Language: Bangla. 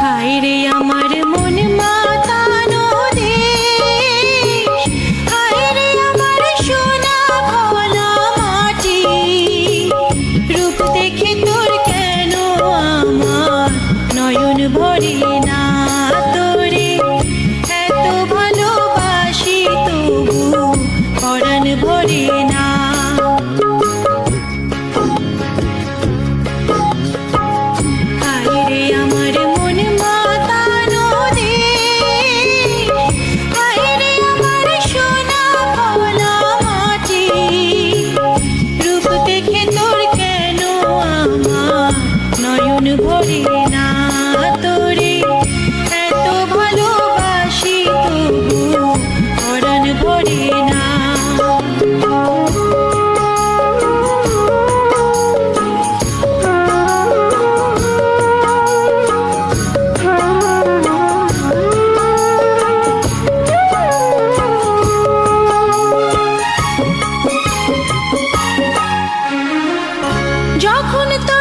হায় রে আমার মন মাতানো দেশ, হায় রে আমার সোনা ভোলা মাটি। রূপ দেখে তোর কেন আমার নয়ন ভরে না, তোরে এত ভালোবাসি তবু পরাণ ভরে না। ভরে না, তোরে এত ভালোবাসি তবু পরাণ ভরে না। যখন তো